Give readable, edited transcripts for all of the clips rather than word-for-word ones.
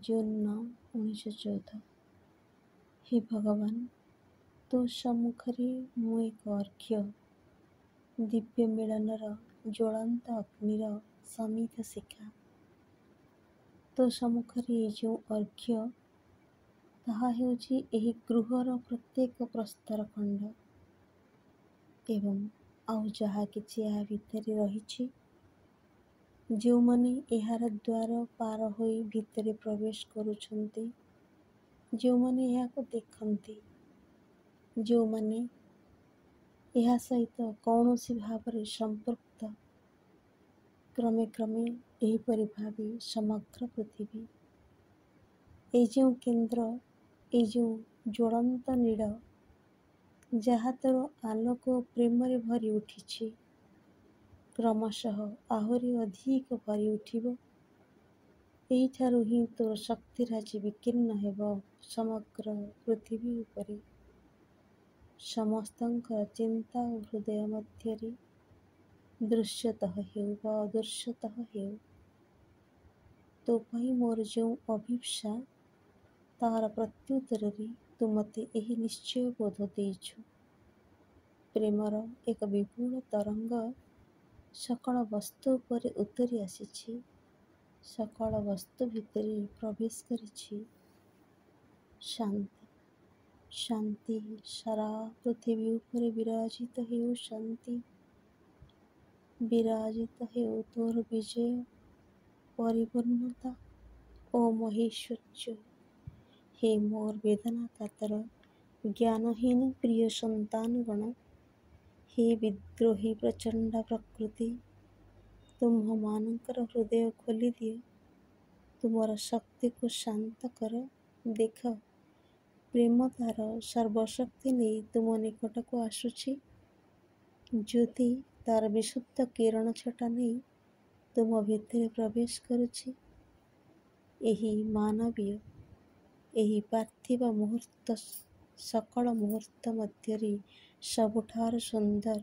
June 9, 1914। ହେ ଭଗବାନ, ତୋ ସମ୍ମୁଖରେ ମୁଁ ଏକ ଅର୍ଘ୍ୟ, ଦିବ୍ୟ ମିଳନର ଜ୍ୱଳନ୍ତ ଅଗ୍ନିର ସମିଧ ଶିଖା। ତୋ ସମ୍ମୁଖରେ ଏ ଯେଉଁ ଅର୍ଘ୍ୟ, ତାହା ହେଉଛି ଏହି ଗୃହର ପ୍ରତ୍ୟେକ ପ୍ରସ୍ତର ଖଣ୍ଡ ଏବଂ ଆଉ ଯାହା କିଛି ଏହା ଭିତରେ ରହିଛି। ଯେଉଁମାନେ ଏହାର ଦ୍ୱାର ପାର ହୋଇ ଭିତରେ ପ୍ରବେଶ କରୁଛନ୍ତି, ଯେଉଁମାନେ ଏହାକୁ ଦେଖନ୍ତି, ଯେଉଁମାନେ ଏହା ସହିତ କୌଣସି ଭାବରେ ସମ୍ପୃକ୍ତ, କ୍ରମେ କ୍ରମେ ଏହିପରି ଭାବେ ସମଗ୍ର ପୃଥିବୀ, ଏ ଯେଉଁ କେନ୍ଦ୍ର, ଏ ଯେଉଁ ଜ୍ୱଳନ୍ତ ନୀଡ଼, ଯାହା ତୋର ଆଲୋକ ଓ ପ୍ରେମରେ ଭରି ଉଠିଛି, କ୍ରମଶଃ ଆହୁରି ଅଧିକ ଭରି ଉଠିବ। ଏହିଠାରୁ ହିଁ ତୋର ଶକ୍ତିରାଜି ବିକୀର୍ଣ୍ଣ ହେବ ସମଗ୍ର ପୃଥିବୀ ଉପରେ। ସମସ୍ତଙ୍କର ଚିନ୍ତା ଓ ହୃଦୟ ମଧ୍ୟରେ ଦୃଶ୍ୟତଃ ହେଉ ବା ଅଦୃଶ୍ୟତଃ ହେଉ, ତୋ ପାଇଁ ମୋର ଯେଉଁ ଅଭିପ୍ସା, ତାହାର ପ୍ରତ୍ୟୁତ୍ତରରେ ତୁ ମୋତେ ଏହି ନିଶ୍ଚୟ ବୋଧ ଦେଇଛୁ। ପ୍ରେମର ଏକ ବିପୁଳ ତରଙ୍ଗ ସକଳ ବସ୍ତୁ ଉପରେ ଉତରି ଆସିଛି, ସକଳ ବସ୍ତୁ ଭିତରେ ପ୍ରବେଶ କରିଛି। ଶାନ୍ତି, ଶାନ୍ତି ସାରା ପୃଥିବୀ ଉପରେ ବିରାଜିତ ହେଉ। ଶାନ୍ତି ବିରାଜିତ ହେଉ ତୋର ବିଜୟ, ପରିପୂର୍ଣ୍ଣତା ଓ ମହେଶ୍ୱର୍ଯ୍ୟ। ହେ ମୋର ବେଦନା କାତର ଜ୍ଞାନହୀନ ପ୍ରିୟ ସନ୍ତାନଗଣ, ହେ ବିଦ୍ରୋହୀ ପ୍ରଚଣ୍ଡ ପ୍ରକୃତି, ତୁମ୍ଭମାନଙ୍କର ହୃଦୟ ଖୋଲିଦିଅ, ତୁମର ଶକ୍ତିକୁ ଶାନ୍ତ କର। ଦେଖ, ପ୍ରେମ ତାର ସର୍ବଶକ୍ତି ନେଇ ତୁମ ନିକଟକୁ ଆସୁଛି। ଜ୍ୟୋତି ତାର ବିଶୁଦ୍ଧ କିରଣ ଛଟା ନେଇ ତୁମ ଭିତରେ ପ୍ରବେଶ କରୁଛି। ଏହି ମାନବୀୟ, ଏହି ପାର୍ଥିବ ମୁହୂର୍ତ୍ତ, ସକଳ ମୁହୂର୍ତ୍ତ ମଧ୍ୟରେ ସବୁଠାରୁ ସୁନ୍ଦର।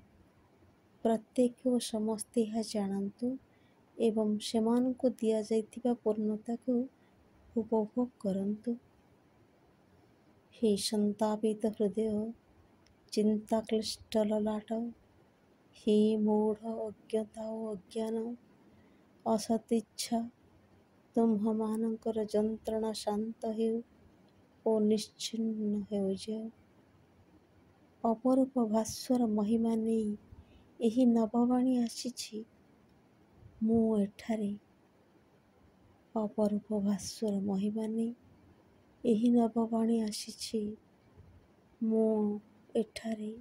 ପ୍ରତ୍ୟେକ ଓ ସମସ୍ତେ ଏହା ଜାଣନ୍ତୁ ଏବଂ ସେମାନଙ୍କୁ ଦିଆଯାଇଥିବା ପୂର୍ଣ୍ଣତାକୁ ଉପଭୋଗ କରନ୍ତୁ। ହେ ସନ୍ତାପିତ ହୃଦୟ, ଚିନ୍ତାକ୍ଳିଷ୍ଟ ଲଲାଟ, ହେ ମୂଢ଼ ଅଜ୍ଞତା ଓ ଅଜ୍ଞାନ, ଅସଦିଚ୍ଛା, ତୁମ୍ଭମାନଙ୍କର ଯନ୍ତ୍ରଣା ଶାନ୍ତ ହେଉ ଓ ନିଶ୍ଚିହ୍ନ ହୋଇଯାଉ। ଅପରୂପ ଭାସ୍ୱର ମହିମା ନେଇ ଏହି ନବବାଣୀ ଆସିଛି। ମୁଁ ଏଠାରେ। ଅପରୂପ ଭାସ୍ୱର ମହିମା ନେଇ ଏହି ନବବାଣୀ ଆସିଛି। ମୁଁ ଏଠାରେ।